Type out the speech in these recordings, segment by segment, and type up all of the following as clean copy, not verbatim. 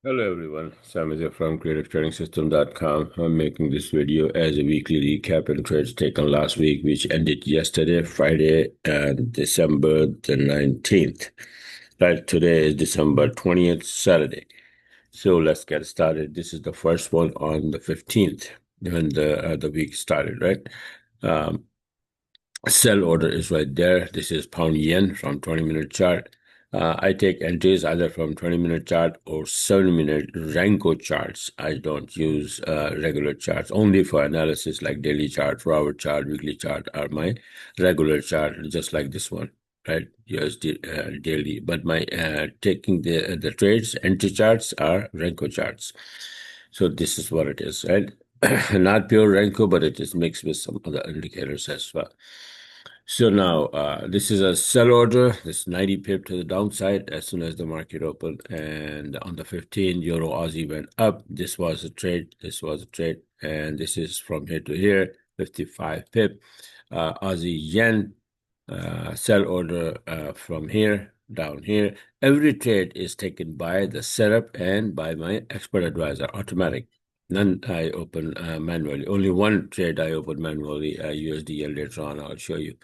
Hello everyone, Sam is here from creativetrading.system.com. I'm making this video as a weekly recap and trades taken last week, which ended yesterday, Friday, December the 19th. Right, today is December 20th, Saturday. So let's get started. This is the first one on the 15th when the week started, right? Um, Sell order is right there. This is pound yen from 20-minute chart. I take entries either from 20-minute chart or 7-minute Renko charts. I don't use regular charts. Only for analysis like daily chart, 4-hour chart, weekly chart are my regular chart, just like this one, right? USD daily. But my taking the trades, entry charts are Renko charts. So this is what it is, right? Not pure Renko, but it is mixed with some other indicators as well. So now this is a sell order. This 90 pip to the downside as soon as the market opened. And on the 15, Euro Aussie went up. This was a trade. This was a trade. And this is from here to here, 55 pip. Aussie Yen sell order from here down here. Every trade is taken by the setup and by my expert advisor, automatic. None I open manually. Only one trade I open manually, USD later on. I'll show you.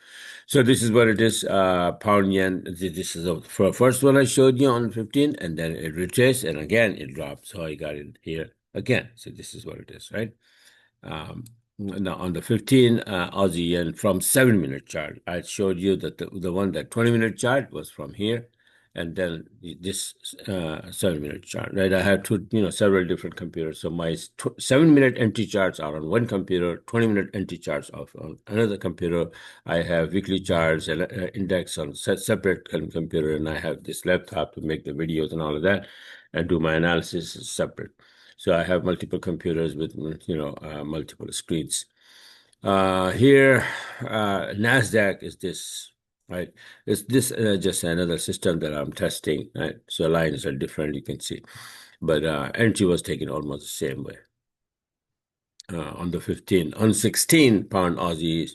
So this is what it is, pound yen. This is the first one I showed you on 15, and then it retraced, and again it dropped. So I got it here again. So this is what it is, right? Now on the 15 Aussie yen from 7-minute chart, I showed you that the one that 20-minute chart was from here, and then this 7-minute chart, right? I have several different computers. So my 7-minute entry charts are on one computer, 20-minute entry charts are on another computer. I have weekly charts and index on separate computer, and I have this laptop to make the videos and all of that, and do my analysis separate. So I have multiple computers with multiple screens. Here, Nasdaq is this, right? Is this just another system that I'm testing, right? So lines are different, you can see, but entry was taken almost the same way. On the 15, on 16 pound Aussie,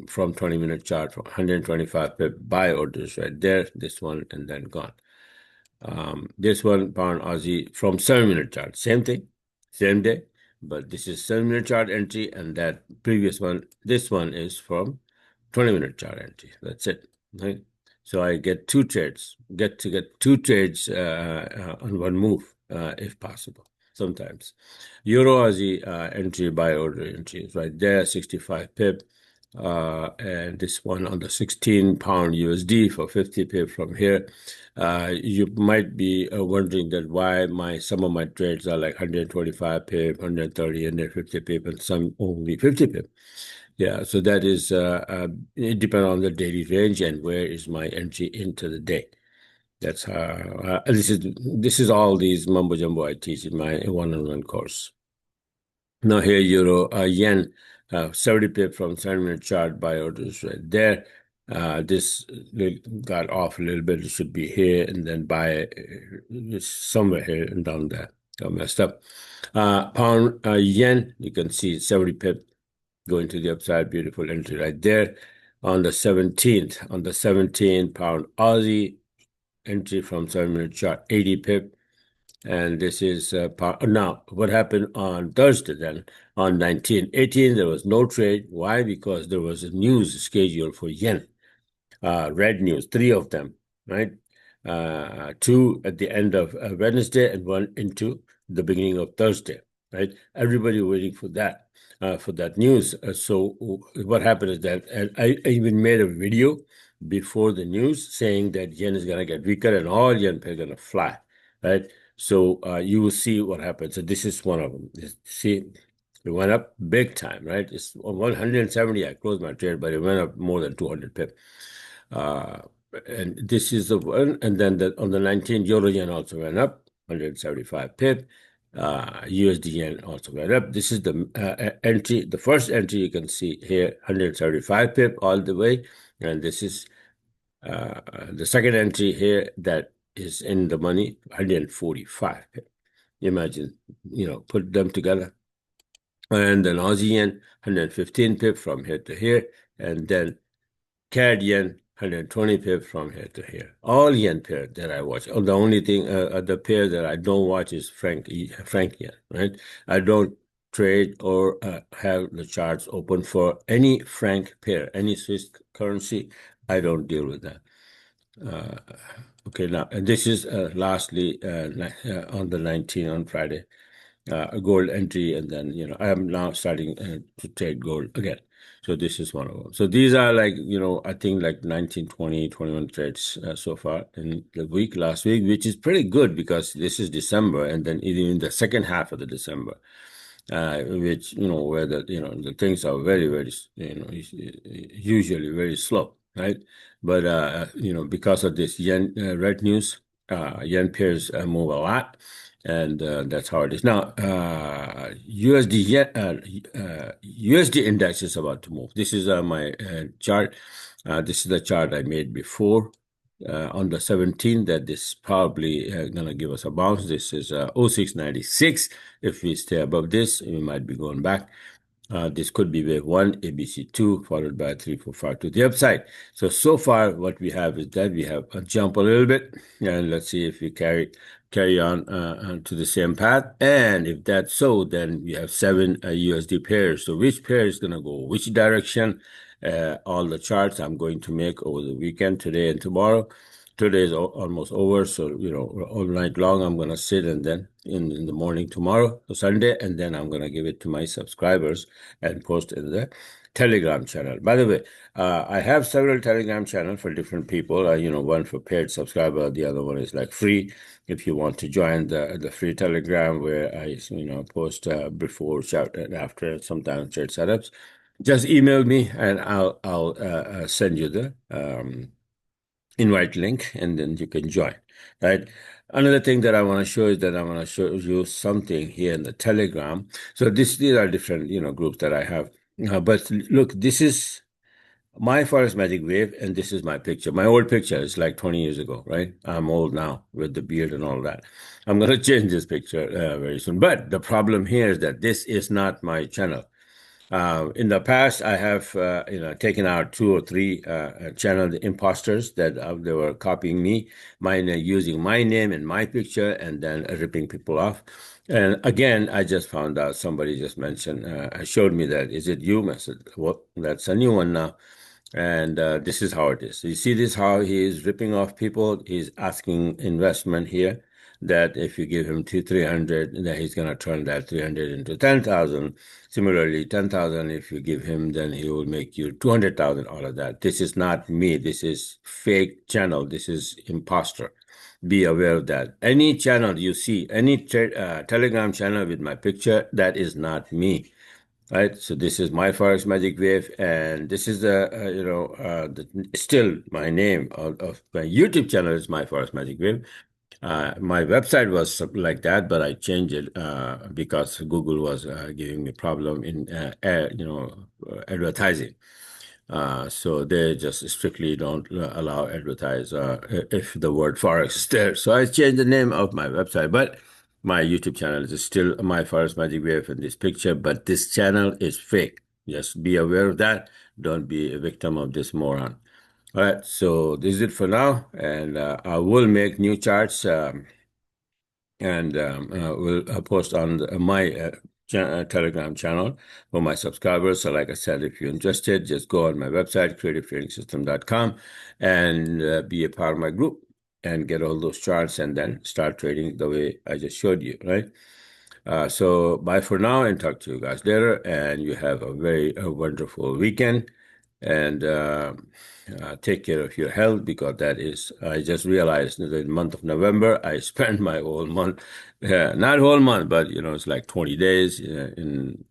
from 20-minute chart, from 125 pip buy orders right there, this one, and then gone. This one pound Aussie from 7-minute chart, same thing, same day, but this is 7-minute chart entry, and that previous one, this one is from 20-minute chart entry. That's it, right? So I get two trades, get two trades on one move, if possible. Sometimes Euro Aussie entry buy order entry is right there, 65 pip. And this one on the 16 pound USD for 50 pip from here. You might be wondering that why some of my trades are like 125 pip, 130, 150 pip, and some only 50 pip. Yeah, so that is it depends on the daily range and where is my entry into the day. That's how this is all these mumbo jumbo I teach in my one-on-one course. Now here Euro yen 70 pip from 7-minute chart buy orders right there. This got off a little bit. It should be here and then buy somewhere here and down there. Got messed up. Pound yen, you can see 70 pip going to the upside. Beautiful entry right there. On the 17th, on the 17 pound Aussie entry from 7-minute chart, 80 pip. And this is now what happened on Thursday then on 19/18 there was no trade. Why? Because there was a news schedule for yen, red news, three of them, right? Two at the end of Wednesday and one into the beginning of Thursday, right? Everybody waiting for that news. So what happened is that I even made a video before the news saying that yen is going to get weaker and all yen are going to fly, right? So you will see what happens. So this is one of them. See, it went up big time, right? It's on 170. I closed my trade, but it went up more than 200 pip. And this is the one. And then on the 19th, Euro yen also went up 175 pip. USD yen also went up. This is the entry. The first entry you can see here, 175 pip all the way. And this is the second entry here that is in the money, 145 pip. Imagine, put them together. And then Aussie yen, 115 pip from here to here. And then CAD yen, 120 pips from here to here. All yen pair that I watch. Oh, the only thing, the pair that I don't watch is franc yen, right? I don't trade or have the charts open for any franc pair, any Swiss currency. I don't deal with that. Okay, now, and this is lastly on the 19th on Friday, a gold entry, and then, I am now starting to trade gold again. So this is one of them. So these are like, I think like 19, 20, 21 trades so far in the last week, which is pretty good because this is December, and then even in the second half of the December, which, where the things are very, very, usually very slow, right? But, because of this yen red news, yen pairs move a lot, and that's how it is. Now, USD index is about to move. This is my chart. This is the chart I made before on the 17th that this is probably going to give us a bounce. This is 0696. If we stay above this, we might be going back. This could be wave 1, ABC2, followed by 3, 4, 5 to the upside. So far, what we have is that we have a jump a little bit, and let's see if we carry on to the same path. And if that's so, then we have 7 USD pairs. So which pair is going to go which direction? All the charts I'm going to make over the weekend, today and tomorrow. Today is almost over, so all night long I'm gonna sit, and then in the morning tomorrow, Sunday, and then I'm gonna give it to my subscribers and post in the Telegram channel. By the way, I have several Telegram channels for different people. One for paid subscriber, the other one is like free. If you want to join the free Telegram, where I post before, chat, and after, sometimes trade setups, just email me and I'll send you the invite link, and then you can join, right? Another thing that I want to show is that I want to show you something here in the Telegram. So these are different, groups that I have. But look, this is my Forex Magic Wave, and this is my picture. My old picture is like 20 years ago, right? I'm old now with the beard and all that. I'm going to change this picture very soon. But the problem here is that this is not my channel. In the past, I have taken out 2 or 3 channel imposters that they were copying me, using my name and my picture, and then ripping people off. And again, I just found out, somebody just mentioned, showed me that, is it you? I said, well, that's a new one now. And this is how it is. You see this, how he is ripping off people. He's asking investment here, that if you give him 300, then he's going to turn that 300 into 10,000. Similarly, 10,000, if you give him, then he will make you 200,000 out of that. This is not me. This is fake channel. This is imposter. Be aware of that. Any channel you see, any Telegram channel with my picture, that is not me. Right, so this is my Forex Magic Wave, and this is still my name of my YouTube channel is my Forex Magic Wave. My website was something like that, but I changed it because Google was giving me problem in advertising. So they just strictly don't allow advertise if the word Forex is there. So I changed the name of my website, but my YouTube channel is still my Forex Magic Wave in this picture, but this channel is fake. Just be aware of that. Don't be a victim of this moron. All right, so this is it for now, and I will make new charts, and we'll post on my Telegram channel for my subscribers. So like I said, if you're interested, just go on my website, creativetrading.com, and be a part of my group and get all those charts, and then start trading the way I just showed you, right? So bye for now, and talk to you guys later, and you have a very wonderful weekend, and take care of your health, because that is, I just realized that the month of November, I spent my whole month, not whole month, but it's like 20 days in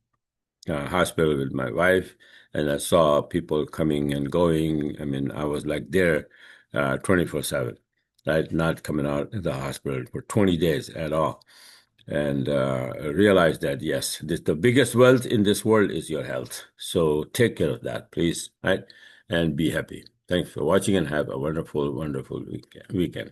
hospital with my wife, and I saw people coming and going. I mean, I was like there 24/7, right? Not coming out of the hospital for 20 days at all. And realize that, yes, the biggest wealth in this world is your health. So take care of that, please, right? And be happy. Thanks for watching, and have a wonderful, wonderful weekend.